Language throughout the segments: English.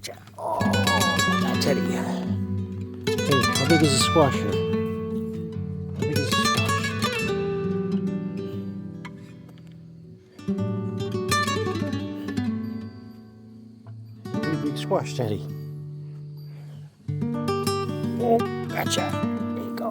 gotcha. Oh, got Teddy. Teddy, how big is a squash here? How big is a squash? Pretty big squash, Teddy. Oh, gotcha. There you go.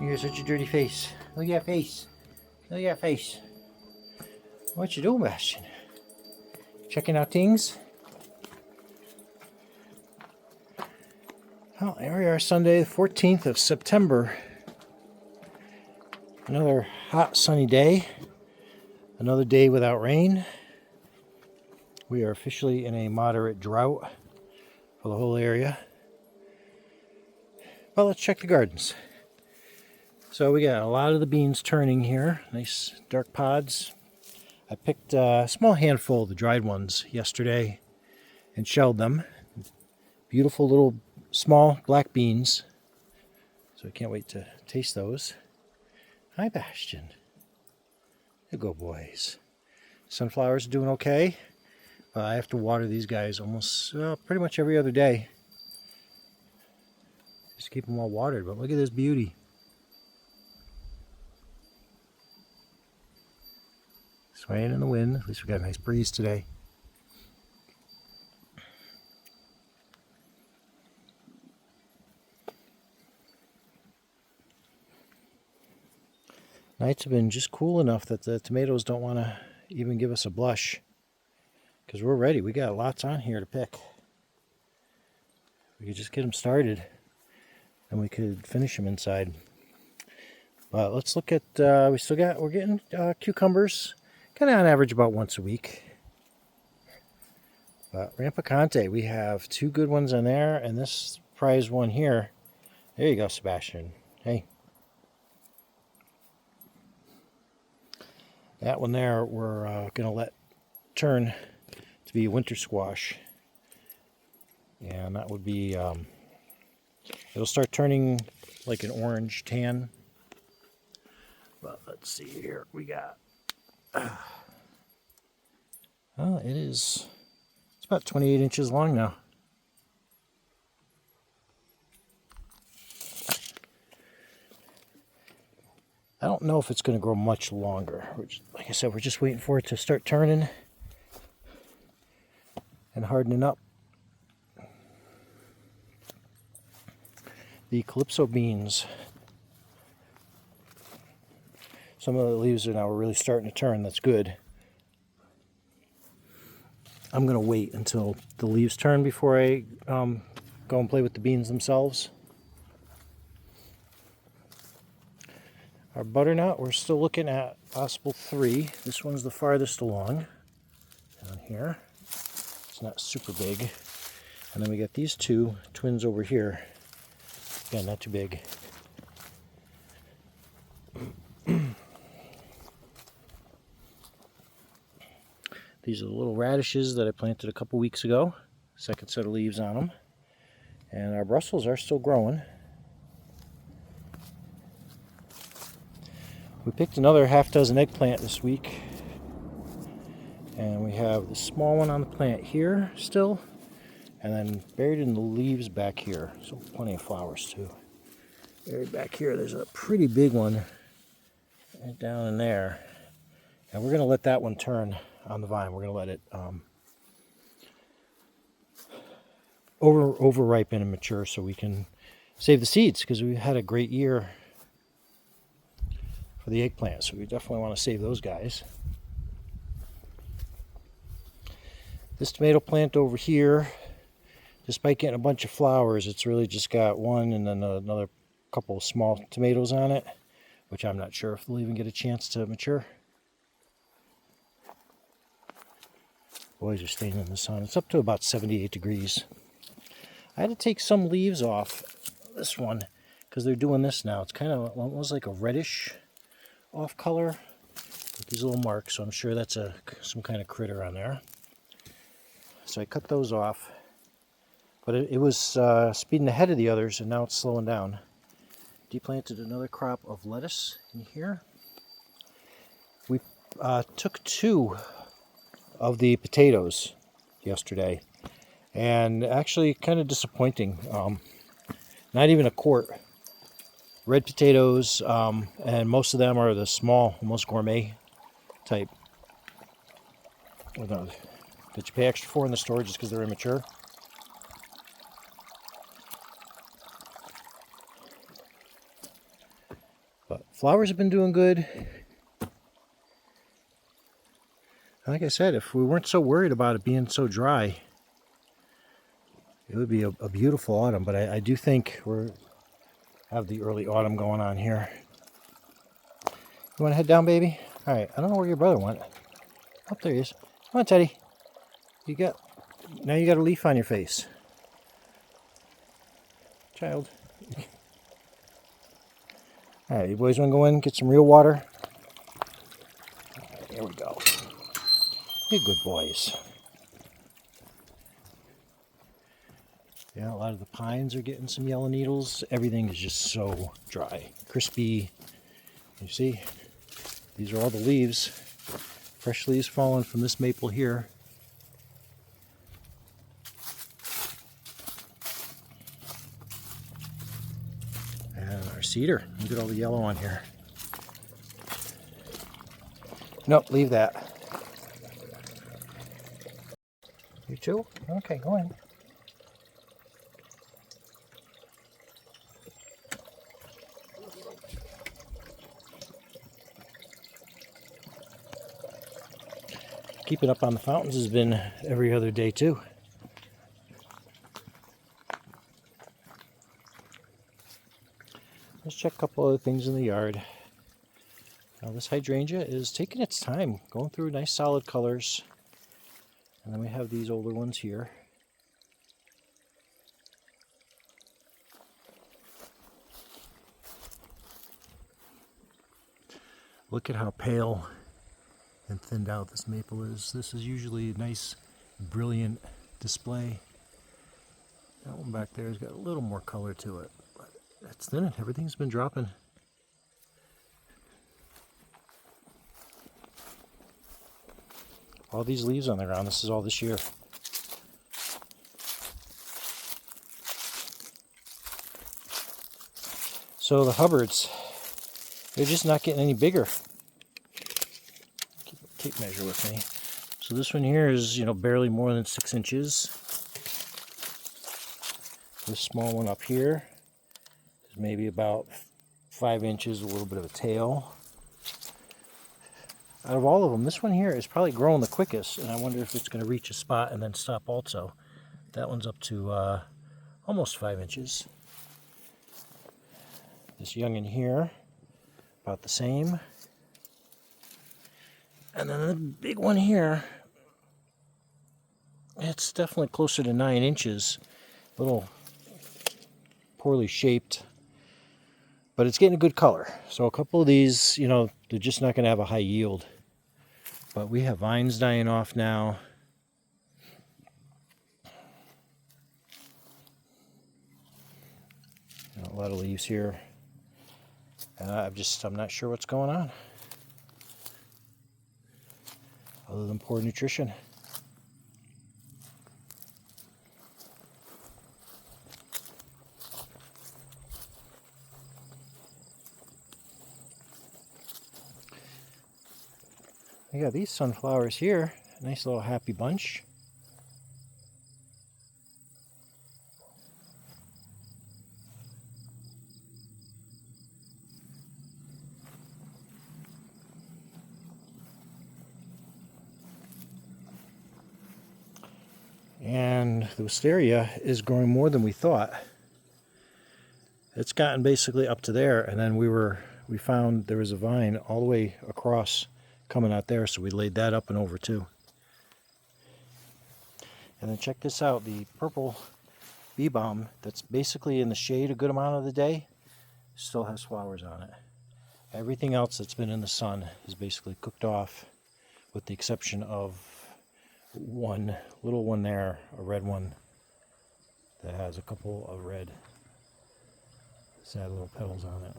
You're such a dirty face. Look at that face. Look at that face. What you doing, Bastion? Checking out things? Well, here we are, Sunday, the 14th of September. Another hot, sunny day. Another day without rain. We are officially in a moderate drought for the whole area. Well, let's check the gardens. So we got a lot of the beans turning here. Nice dark pods. I picked a small handful of the dried ones yesterday and shelled them. Beautiful little small black beans. So I can't wait to taste those. Hi, Bastion. There you go, boys. Sunflowers are doing okay. I have to water these guys almost pretty much every other day. Just keep them all watered. But look at this beauty. Swaying in the wind. At least we got a nice breeze today. Nights have been just cool enough that the tomatoes don't want to even give us a blush. Because we're ready. We got lots on here to pick. We could just get them started. And we could finish them inside. But let's look at, we're getting cucumbers. Kind of on average about once a week. But Rampicante, we have two good ones on there, and this prize one here. There you go, Sebastian. Hey. That one there we're going to let turn to be winter squash. And that would be, it'll start turning like an orange tan. But let's see here, we got, well, it's about 28 inches long now. I don't know if it's going to grow much longer. Like I said, we're just waiting for it to start turning and hardening up. The Calypso beans. Some of the leaves are now really starting to turn. That's good. I'm going to wait until the leaves turn before I go and play with the beans themselves. Our butternut, we're still looking at possible 3. This one's the farthest along down here. It's not super big. And then we got these 2 twins over here. Again, not too big. These are the little radishes that I planted a couple weeks ago. Second set of leaves on them. And our Brussels are still growing. We picked another half dozen eggplant this week. And we have the small one on the plant here still. And then buried in the leaves back here. So plenty of flowers too. Buried back here, there's a pretty big one right down in there. And we're going to let that one turn on the vine. We're going to let it over ripen and mature so we can save the seeds, because we had a great year for the eggplant, so we definitely want to save those guys. This tomato plant over here, despite getting a bunch of flowers, it's really just got one and then another couple of small tomatoes on it, which I'm not sure if they'll even get a chance to mature. Boys are staying in the sun. It's up to about 78 degrees. I had to take some leaves off this one because they're doing this now. It's kind of almost like a reddish off color with these little marks, so I'm sure that's some kind of critter on there. So I cut those off, but it was speeding ahead of the others, and now it's slowing down. Deplanted another crop of lettuce in here. We took 2 of the potatoes yesterday, and actually kind of disappointing. Not even a quart. Red potatoes, and most of them are the small, almost gourmet type. That you pay extra for in the store just because they're immature. But flowers have been doing good. Like I said, if we weren't so worried about it being so dry, it would be a beautiful autumn. But I do think we have the early autumn going on here. You want to head down, baby? All right. I don't know where your brother went. Oh, there he is. Come on, Teddy. Now you got a leaf on your face. Child. All right, you boys want to go in and get some real water? All right, here we go. You good boys. Yeah, a lot of the pines are getting some yellow needles. Everything is just so dry, crispy. You see, these are all the leaves. Fresh leaves falling from this maple here. And our cedar. Look at all the yellow on here. Nope, leave that. You too? Okay, go in. Keeping up on the fountains has been every other day too. Let's check a couple other things in the yard. Now this hydrangea is taking its time, going through nice solid colors. And then we have these older ones here. Look at how pale and thinned out this maple is. This is usually a nice, brilliant display. That one back there has got a little more color to it, but it's thin. Everything's been dropping. All these leaves on the ground, this is all this year. So the Hubbards, they're just not getting any bigger. Keep a tape measure with me. So this one here is, barely more than 6 inches. This small one up here is maybe about 5 inches, a little bit of a tail. Out of all of them, this one here is probably growing the quickest, and I wonder if it's going to reach a spot and then stop also. That one's up to almost 5 inches. This youngin here, about the same. And then the big one here, it's definitely closer to 9 inches. A little poorly shaped, but it's getting a good color. So a couple of these, they're just not going to have a high yield. But we have vines dying off now. A lot of leaves here. I'm not sure what's going on, other than poor nutrition. We got these sunflowers here, a nice little happy bunch. And the wisteria is growing more than we thought. It's gotten basically up to there, and then we found there was a vine all the way across coming out there, so we laid that up and over too. And then check this out, the purple bee balm that's basically in the shade a good amount of the day still has flowers on it. Everything else that's been in the sun is basically cooked off, with the exception of one little one there, a red one that has a couple of red sad little petals on it.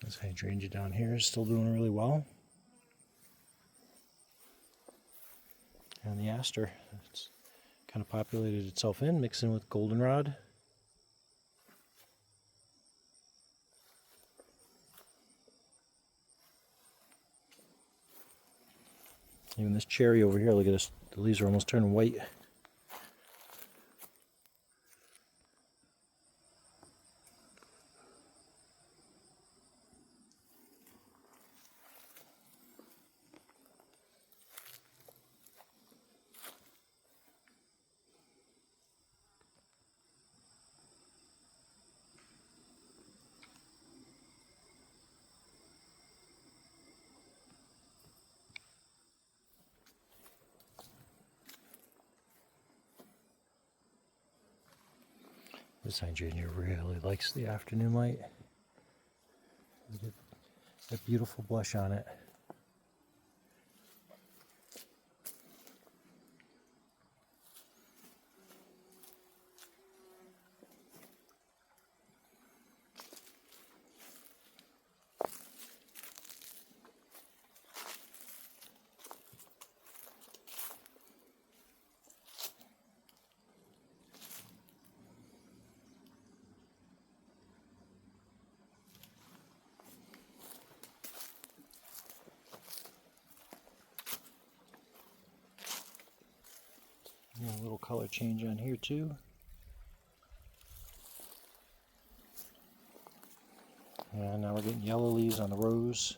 This hydrangea down here is still doing really well. And the aster, it's kind of populated itself in, mixing with goldenrod. Even this cherry over here, look at this, the leaves are almost turning white. This hydrangea really likes the afternoon light. Look at that beautiful blush on it. A little color change on here too. And now we're getting yellow leaves on the rose.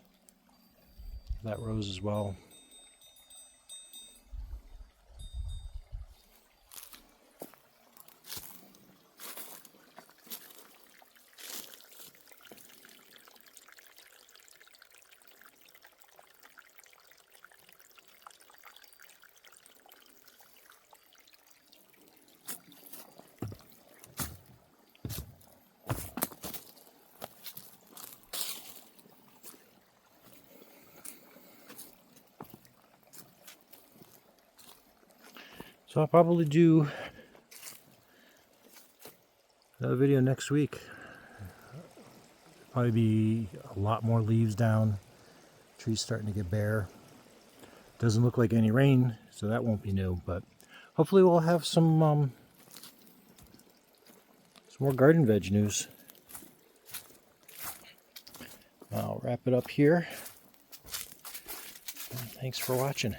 That rose as well. So I'll probably do another video next week. Probably be a lot more leaves down. Tree's starting to get bare. Doesn't look like any rain, so that won't be new. But hopefully we'll have some more garden veg news. I'll wrap it up here. Thanks for watching.